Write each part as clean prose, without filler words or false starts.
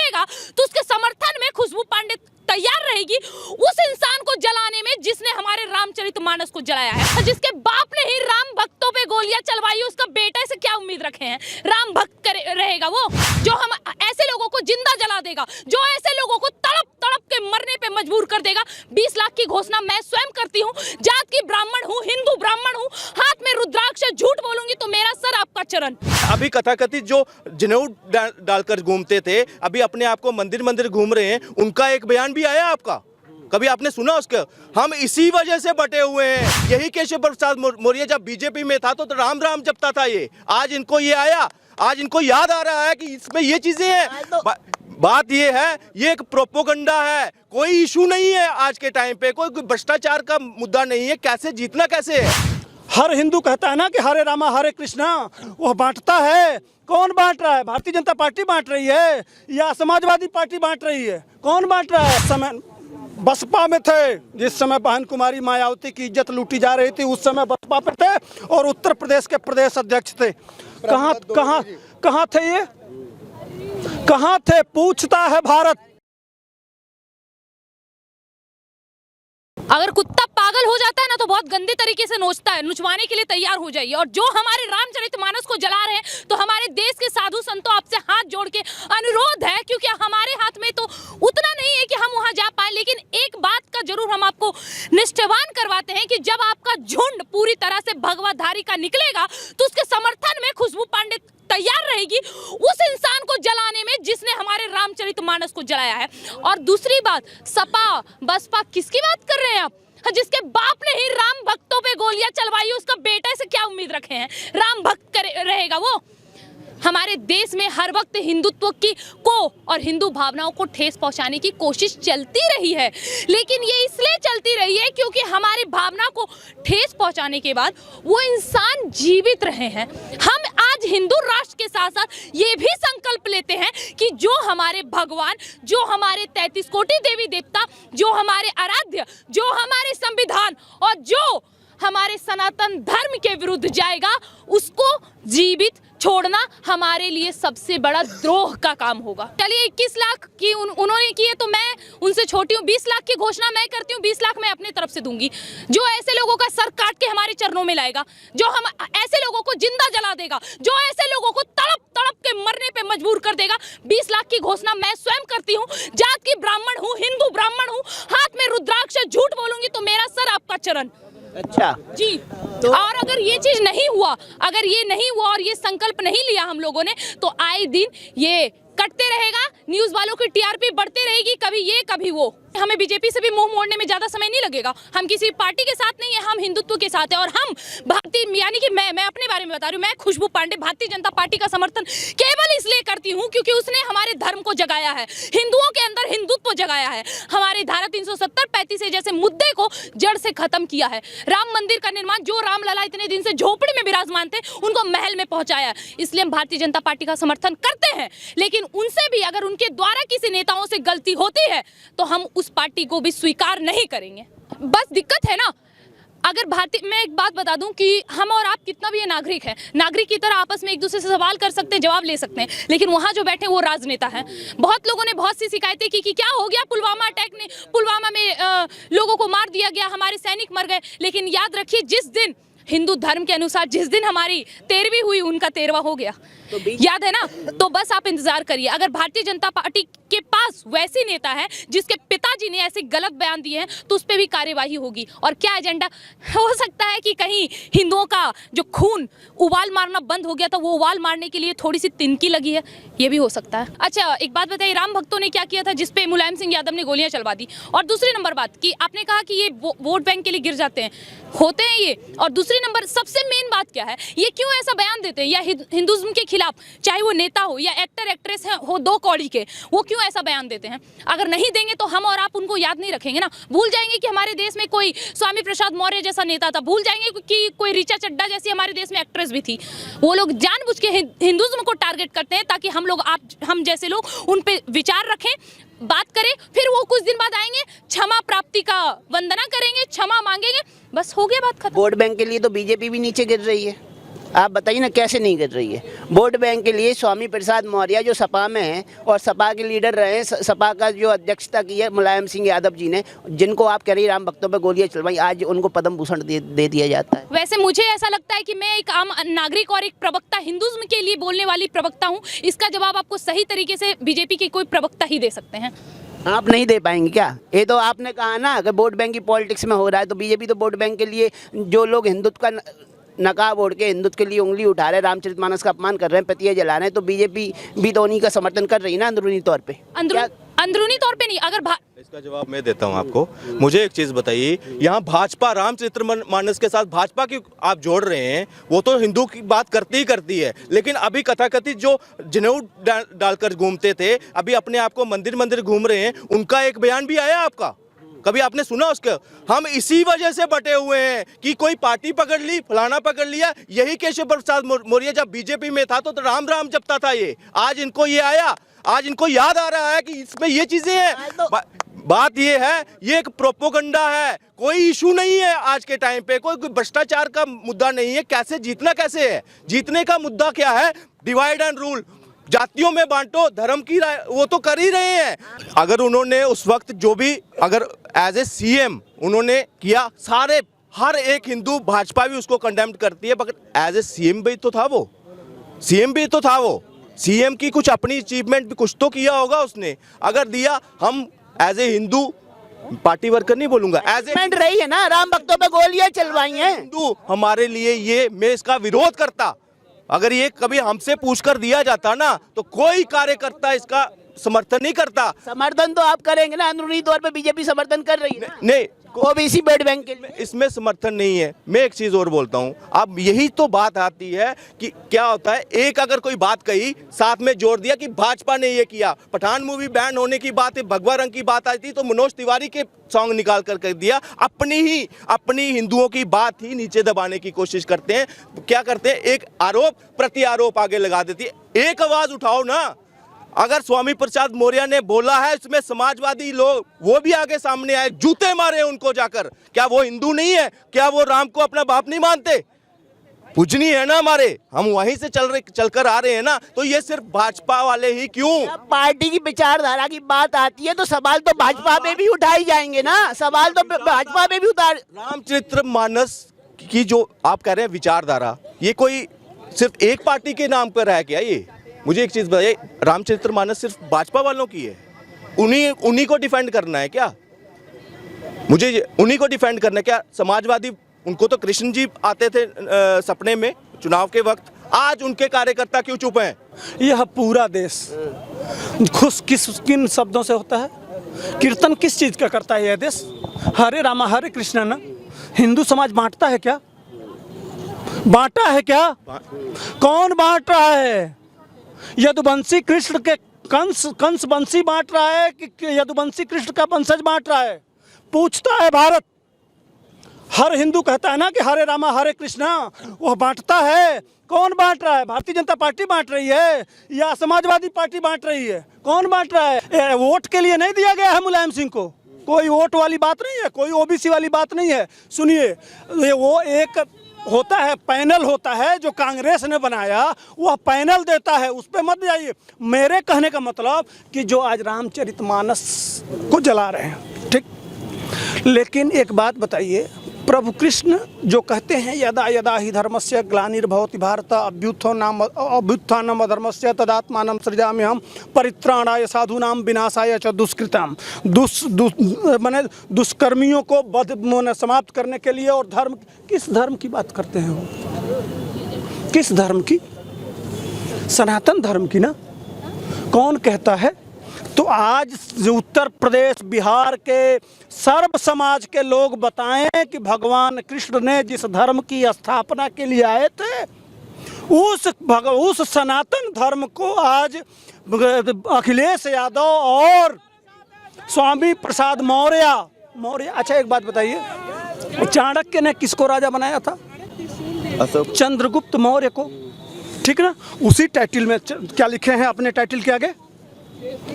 निकलेगा तो उसके समर्थन में खुशबू पांडे तैयार रहेगी उस इंसान को जलाने में जिसने हमारे रामचरितमानस को जलाया है। जिसके बाप ने ही राम भक्तों पे गोलियां चलवाई, उसका बेटे से क्या उम्मीद रखे हैं? राम भक्त रहेगा वो जो हम ऐसे लोगों को जिंदा जला देगा, जो ऐसे लोगों को तड़प तड़प के मरने पे मजबूर कर देगा। 20 लाख की घोषणा मैं स्वयं करती हूँ, जात की ब्राह्मण हूँ, हिंदू ब्राह्मण हूँ, हाथ में रुद्राक्ष, झूठ बोलूंगी तो मेरा सर आपका चरण। अभी कथाकथित जो जनेऊ डालकर घूमते थे, अभी अपने आप को मंदिर मंदिर घूम रहे हैं, उनका एक बयान भी आया आपका? कभी आपने सुना उसका? हम इसी वजह से बटे हुए हैं। यही केशव प्रसाद मौर्य जब बीजेपी में था तो राम राम जपता था ये। आज इनको ये आया, आज इनको याद आ रहा है कि इसमें ये चीजें हैं। बात ये है, ये एक प्रोपोगंडा है, कोई इशू नहीं है आज के टाइम पे, कोई भ्रष्टाचार का मुद्दा नहीं है। कैसे जीतना कैसे है? हर हिंदू कहता है ना कि हरे रामा हरे कृष्णा, वो बांटता है। कौन बांट रहा है? भारतीय जनता पार्टी बांट रही है या समाजवादी पार्टी बांट रही है? कौन बांट रहा है? समय बसपा में थे, जिस समय बहन कुमारी मायावती की इज्जत लूटी जा रही थी, उस समय बसपा पे थे और उत्तर प्रदेश के प्रदेश अध्यक्ष थे। कहाँ थे ये? कहाँ थे? पूछता है भारत। अगर कुत्ता पागल हो जाता है ना तो बहुत गंदे तरीके से नोचता है, नुचवाने के लिए तैयार हो जाइए। और जो हमारे रामचरितमानस को जला रहे हैं तो हमारे देश के साधु संतों आपसे हाथ जोड़ के अनुरोध है, क्योंकि हमारे हाथ में तो उतना नहीं है कि हम वहां जा पाए, लेकिन एक बात का जरूर हम आपको निष्ठावान करवाते हैं कि जब आपका झुंड पूरी तरह से भगवाधारी का निकलेगा तो उसके समर्थन में खुशबू पांडे तैयार रहेगी उस इंसान को जलाने में जिसने हमारे रामचरितमानस को जलाया है। और दूसरी बात, सपा बसपा किसकी बात कर रहे हैं आप? जिसके बाप ने ही राम भक्तों पे गोलियां चलवाई, उसका बेटे से क्या उम्मीद रखे हैं? राम भक्त रहेगा वो। हमारे देश में हर वक्त हिंदुत्व को और हिंदू भावनाओं को ठेस पहुंचाने की कोशिश चलती रही है, लेकिन ये इसलिए चलती रही है क्योंकि हमारी भावना को ठेस पहुंचाने के बाद वो इंसान जीवित रहे हैं। हम आज हिंदू राष्ट्र के साथ साथ ये भी संकल्प लेते हैं कि जो हमारे भगवान, जो हमारे 33 कोटि देवी देवता, जो हमारे आराध्य, जो हमारे संविधान और जो हमारे सनातन धर्म के विरुद्ध जाएगा, उसको जीवित छोड़ना हमारे लिए सबसे बड़ा द्रोह का काम होगा। चलिए 21 लाख की उन्होंने की है तो मैं उनसे छोटी हूँ। 20 लाख की घोषणा मैं करती हूँ, 20 लाख मैं अपने तरफ से दूंगी। जो ऐसे लोगों का सर काट के हमारे चरणों में लाएगा, जो हम ऐसे लोगों को जिंदा जला देगा, जो ऐसे लोगों को तड़प तड़प के मरने पे मजबूर कर देगा, 20 लाख की घोषणा मैं स्वयं करती हूँ। जात की ब्राह्मण हूँ, हिंदू ब्राह्मण हूँ, हाथ में रुद्राक्ष, झूठ बोलूंगी तो मेरा सर आपका चरण। अच्छा जी। तो और अगर ये चीज नहीं हुआ, अगर ये नहीं हुआ और ये संकल्प नहीं लिया हम लोगों ने, तो आए दिन ये कटते रहेगा, न्यूज वालों की टीआरपी बढ़ती रहेगी, कभी ये कभी वो। हमें बीजेपी से भी मुंह मोड़ने में ज्यादा समय नहीं लगेगा। हम किसी पार्टी के साथ नहीं है, हम हिंदुत्व के साथ है। और हम भारतीय, यानी कि मैं अपने बारे में बता रही हूँ, मैं खुशबू पांडे भारतीय जनता पार्टी का समर्थन केवल इसलिए करती हूँ क्योंकि उसने हमारे धर्म को जगाया है, हिंदुओं के अंदर हिंदुत्व जगाया है, हमारे धारा 370 35 जैसे मुद्दे को जड़ से खत्म किया है। राम मंदिर का निर्माण, जो रामलला इतने दिन से झोपड़ी में विराजमान थे, उनको महल में पहुंचाया। इसलिए हम भारतीय जनता पार्टी का समर्थन करते हैं, लेकिन उनसे भी अगर उनके द्वारा किसी नेताओं से गलती होती है तो हम उस पार्टी को भी स्वीकार नहीं करेंगे। बस दिक्कत है ना, अगर भारतीय, मैं एक बात बता दूं कि हम और आप कितना भी ये नागरिक है, नागरिक की तरह आपस में एक दूसरे से सवाल कर सकते हैं, जवाब ले सकते हैं, लेकिन वहां जो बैठे वो राजनेता हैं। बहुत लोगों ने बहुत सी शिकायतें की कि क्या हो गया पुलवामा अटैक ने, पुलवामा में लोगों को मार दिया गया, हमारे सैनिक मर गए। लेकिन याद रखिए, जिस दिन हिंदू धर्म के अनुसार जिस दिन हमारी 13वीं हुई, उनका 13वां हो गया, तो याद है ना। तो बस आप इंतजार करिए, अगर भारतीय जनता पार्टी के पास वैसी नेता है जिसके पिताजी ने ऐसे गलत बयान दिए हैं तो उस पर भी कार्यवाही होगी। और क्या एजेंडा हो सकता है कि कहीं हिंदुओं का जो खून उबाल मारना बंद हो गया था, वो उबाल मारने के लिए थोड़ी सी तिनकी लगी है, ये भी हो सकता है। अच्छा, एक बात बताइए, राम भक्तों ने क्या किया था जिसपे मुलायम सिंह यादव ने गोलियां चलवा दी? और दूसरी नंबर बात कि आपने कहा कि ये वोट बैंक के लिए गिर जाते हैं, होते हैं ये। और दूसरी नंबर सबसे मेन बात क्या है, ये क्यों ऐसा बयान देते हैं या हिंदुज्म के खिलाफ, चाहे वो नेता हो या एक्टर एक्ट्रेस हो दो कौड़ी के, वो क्यों ऐसा बयान देते हैं? अगर नहीं देंगे तो हम और आप उनको याद नहीं रखेंगे ना, भूल जाएंगे कि हमारे देश में कोई स्वामी प्रसाद मौर्य जैसा नेता था, भूल जाएंगे कि कोई ऋचा चड्ढा जैसी हमारे देश में एक्ट्रेस भी थी। वो लोग जानबूझ के हिंदुज्म को टारगेट करते हैं ताकि हम जैसे लोग उन पे विचार रखें, बात करें, फिर वो कुछ दिन बाद आएंगे, क्षमा प्राप्ति का वंदना करेंगे, क्षमा मांगेंगे, बस हो गया, बात खत्म। वोट बैंक के लिए तो बीजेपी भी नीचे गिर रही है। आप बताइए ना कैसे नहीं कर रही है। वोट बैंक के लिए स्वामी प्रसाद मौर्य जो सपा में हैं और सपा के लीडर रहे हैं, सपा का जो अध्यक्षता की है मुलायम सिंह यादव जी ने, जिनको आप कह रही राम भक्तों पे गोलियां चलवाई, आज उनको पद्म भूषण दे दिया जाता है। वैसे मुझे ऐसा लगता है कि मैं एक आम नागरिक और एक प्रवक्ता, हिंदुज्म के लिए बोलने वाली प्रवक्ता हूँ। इसका जवाब आपको सही तरीके से बीजेपी के कोई प्रवक्ता ही दे सकते हैं। आप नहीं दे पाएंगे क्या? ये तो आपने कहा ना अगर वोट बैंक की पॉलिटिक्स में हो रहा है, तो बीजेपी तो वोट बैंक के लिए जो लोग हिंदुत्व का नकाब ओढ़ के हिंदुत्व के लिए उंगली उठा रहे हैं, रामचरितमानस का अपमान कर रहे हैं, पतिया जला रहे हैं, तो बीजेपी भी तो उन्हीं का समर्थन कर रही है ना अंदरूनी तौर पे। अंदरूनी तौर पे नहीं, अगर इसका जवाब मैं देता हूं आपको। मुझे एक चीज बताइए, यहाँ भाजपा रामचरितमानस के साथ भाजपा की आप जोड़ रहे हैं, वो तो हिंदू की बात करती ही करती है, लेकिन अभी कथाकथित जो जनेऊ डालकर घूमते थे, अभी अपने आप को मंदिर मंदिर घूम रहे हैं, उनका एक बयान भी आया आपका? कभी आपने सुना उसका? हम इसी वजह से बटे हुए हैं कि कोई पार्टी पकड़ ली, फलाना पकड़ लिया। यही केशव प्रसाद मौर्य जब बीजेपी में था तो राम राम जपता था ये। आज इनको ये आया, आज इनको याद आ रहा है कि इसमें ये चीजें हैं। बात ये है, ये एक प्रोपोगंडा है, कोई इशू नहीं है आज के टाइम पे, कोई भ्रष्टाचार का मुद्दा नहीं है। कैसे जीतना, कैसे है जीतने का मुद्दा क्या है? डिवाइड एंड रूल, जातियों में बांटो, धर्म की वो तो कर ही रहे हैं। अगर उन्होंने उस वक्त जो भी अगर एज ए सीएम उन्होंने किया, सारे हर एक हिंदू, भाजपा भी उसको कंडेम करती है, मगर एज ए सीएम भी तो था वो, सीएम भी तो था वो। सीएम की कुछ अपनी अचीवमेंट भी कुछ तो किया होगा उसने। अगर दिया, हम as a Hindu, party worker नहीं बोलूंगा, एज ए रही है ना, राम भक्तों पे गोलियां चलवाई हैं हिंदू, हमारे लिए ये, मैं इसका विरोध करता। अगर ये कभी हमसे पूछकर दिया जाता ना, तो कोई कार्यकर्ता इसका समर्थन नहीं करता। समर्थन तो आप करेंगे ना, अंदरूनी तौर पे बीजेपी समर्थन कर रही है ना? नहीं, ओबीसी वोट बैंक के लिए इसमें समर्थन नहीं है। मैं एक चीज और बोलता हूँ, अब यही तो बात आती है कि क्या होता है, एक अगर कोई बात कही, साथ में जोड़ दिया कि भाजपा ने ये किया। पठान मूवी बैन होने की बात है, भगवा रंग की बात आई थी तो मनोज तिवारी के सॉन्ग निकाल कर कर दिया। अपनी हिंदुओं की बात ही नीचे दबाने की कोशिश करते हैं। क्या करते हैं, एक आरोप प्रति आरोप आगे लगा देती है। एक आवाज उठाओ ना। अगर स्वामी प्रसाद मौर्य ने बोला है, इसमें समाजवादी लोग वो भी आगे सामने आए, जूते मारे उनको जाकर। क्या वो हिंदू नहीं है? क्या वो राम को अपना बाप नहीं मानते? पूजनी है ना हमारे, हम वहीं से चलकर आ रहे हैं ना। तो ये सिर्फ भाजपा वाले ही क्यों? पार्टी की विचारधारा की बात आती है तो सवाल तो भाजपा पे भी उठाई जाएंगे ना, सवाल तो भाजपा पे भी उतार। रामचरितमानस की जो आप कह रहे हैं विचारधारा, ये कोई सिर्फ एक पार्टी के नाम पर है क्या? ये मुझे एक चीज बताइए, रामचरितमानस सिर्फ भाजपा वालों की है? उन्हीं को डिफेंड करना है क्या? मुझे उन्हीं को डिफेंड करना है क्या? समाजवादी, उनको तो कृष्ण जी आते थे सपने में चुनाव के वक्त, आज उनके कार्यकर्ता क्यों चुप हैं? यह पूरा देश खुश किन शब्दों से होता है? कीर्तन किस चीज का करता है यह देश? हरे रामा हरे कृष्णा ना। हिंदू समाज बांटता है क्या? बांटा है क्या? कौन बांट रहा है? यदुवंशी कृष्ण के कंस वंशी बांट रहा है कि यदुवंशी कृष्ण का वंशज बांट रहा है? पूछता है भारत। हर हिंदू कहता है ना कि हरे रामा हरे कृष्णा, वह बांटता है। कौन बांट रहा है? भारतीय जनता पार्टी बांट रही है या समाजवादी पार्टी बांट रही है? कौन बांट रहा है? वोट के लिए नहीं दिया गया है मुलायम सिंह को, कोई वोट वाली बात नहीं है, कोई ओबीसी वाली बात नहीं है। सुनिए, वो एक होता है, पैनल होता है जो कांग्रेस ने बनाया, वह पैनल देता है, उस पर मत जाइए। मेरे कहने का मतलब कि जो आज रामचरितमानस को जला रहे हैं, ठीक, लेकिन एक बात बताइए, प्रभु कृष्ण जो कहते हैं यदा यदा ही धर्मस्य ग्लानिर्भवति भारत अभ्युत्थानम अधर्मस्य तदात्मानं सृजाम्यहं परित्राणाय साधूनां विनाशाय च दुष्कृताम। माने दुष्कर्मियों को समाप्त करने के लिए। और धर्म, किस धर्म की बात करते हैं वो? किस धर्म की? सनातन धर्म की ना। कौन कहता है? तो आज जो उत्तर प्रदेश बिहार के सर्व समाज के लोग बताएं कि भगवान कृष्ण ने जिस धर्म की स्थापना के लिए आए थे, उस सनातन धर्म को आज अखिलेश यादव और स्वामी प्रसाद मौर्य। अच्छा एक बात बताइए, चाणक्य ने किसको राजा बनाया था? चंद्रगुप्त मौर्य को, ठीक ना। उसी टाइटल में क्या लिखे हैं अपने टाइटल के आगे?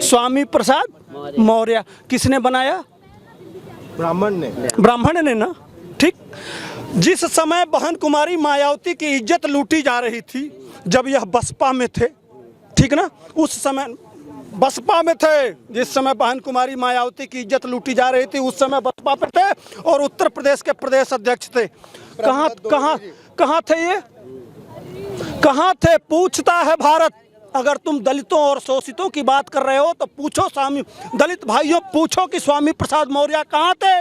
स्वामी प्रसाद मौर्य। किसने बनाया? ब्राह्मण ने ना, ठीक। जिस समय बहन कुमारी मायावती की इज्जत लूटी जा रही थी, जब यह बसपा में थे, ठीक ना, उस समय बसपा में थे, जिस समय बहन कुमारी मायावती की इज्जत लूटी जा रही थी, उस समय बसपा पे थे और उत्तर प्रदेश के प्रदेश अध्यक्ष थे। कहाँ थे ये? कहाँ थे? पूछता है भारत। अगर तुम दलितों और शोषितों की बात कर रहे हो तो पूछो स्वामी, दलित भाइयों पूछो कि स्वामी प्रसाद मौर्य कहाँ थे?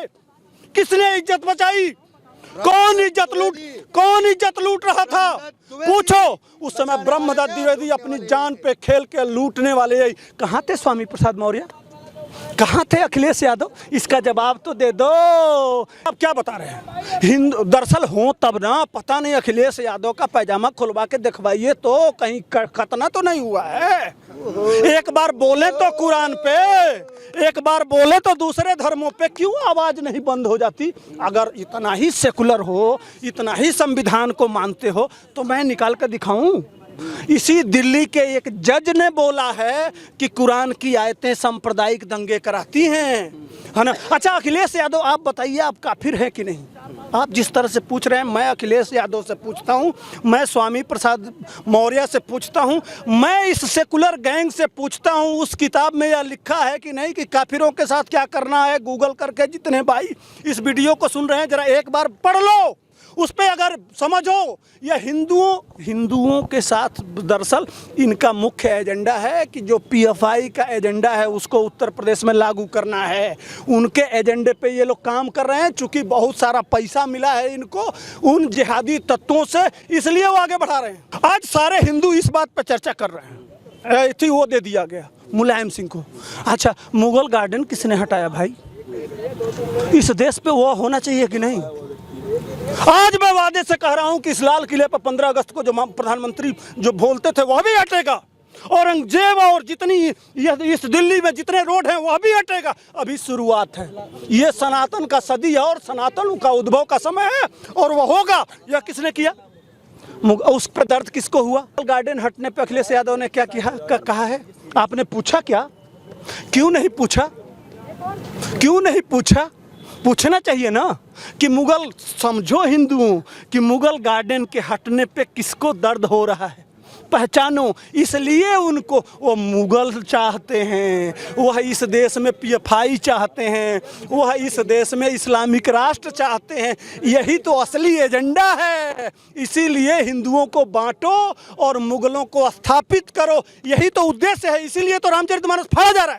किसने इज्जत बचाई? कौन इज्जत लूट रहा था? पूछो। उस समय ब्रह्मदत्त द्विवेदी अपनी जान पे खेल के लूटने वाले कहाँ थे? स्वामी प्रसाद मौर्य कहाँ थे? अखिलेश यादव, इसका जवाब तो दे दो। अब क्या बता रहे हैं? हिंदू दरअसल हो तब ना, पता नहीं अखिलेश यादव का पैजामा खुलवा के दिखवाइए तो कहीं खतना तो नहीं हुआ है। एक बार बोले तो कुरान पे, एक बार बोले तो दूसरे धर्मों पे, क्यों आवाज नहीं बंद हो जाती? अगर इतना ही सेकुलर हो, इतना ही संविधान को मानते हो तो मैं निकाल कर दिखाऊं। इसी दिल्ली के एक जज ने बोला है कि कुरान की आयतें सांप्रदायिक दंगे कराती हैं, है ना। अच्छा अखिलेश यादव आप बताइए, आप काफिर हैं कि नहीं? आप जिस तरह से पूछ रहे हैं, मैं अखिलेश यादव से पूछता हूं, मैं स्वामी प्रसाद मौर्य से पूछता हूं, मैं इस सेकुलर गैंग से पूछता हूं, उस किताब में यह लिखा है कि नहीं कि काफिरों के साथ क्या करना है? गूगल करके जितने भाई इस वीडियो को सुन रहे हैं जरा एक बार पढ़ लो, उस पे अगर समझो। यह हिंदुओं के साथ दरअसल इनका मुख्य एजेंडा है कि जो पीएफआई का एजेंडा है उसको उत्तर प्रदेश में लागू करना है। उनके एजेंडे पे ये लोग काम कर रहे हैं, चूंकि बहुत सारा पैसा मिला है इनको उन जिहादी तत्वों से, इसलिए वो आगे बढ़ा रहे हैं। आज सारे हिंदू इस बात पर चर्चा कर रहे हैं, थी वो दे दिया गया मुलायम सिंह को। अच्छा मुगल गार्डन किसने हटाया भाई? इस देश पे वो होना चाहिए कि नहीं? आज मैं वादे से कह रहा हूं कि इस लाल किले पर 15 अगस्त को जो प्रधानमंत्री जो बोलते थे वह भी हटेगा। औरंगजेब और जितनी इस दिल्ली में जितने रोड हैं वह भी हटेगा। अभी शुरुआत है, ये सनातन का सदी है और सनातन का उद्भव का समय है और वह होगा। यह किसने किया? उस पर दर्द किसको हुआ? गार्डन हटने पर अखिलेश यादव ने क्या कहा है? आपने पूछा क्या? क्यों नहीं पूछा? क्यों नहीं पूछा? पूछना चाहिए ना कि मुगल, समझो हिंदुओं कि मुगल गार्डन के हटने पे किसको दर्द हो रहा है, पहचानो। इसलिए उनको वो मुगल चाहते हैं, वह इस देश में पीएफआई चाहते हैं, वह इस देश में इस्लामिक राष्ट्र चाहते हैं। यही तो असली एजेंडा है। इसीलिए हिंदुओं को बांटो और मुगलों को स्थापित करो, यही तो उद्देश्य है। इसीलिए तो रामचरितमानस फाड़ा जा रहा है।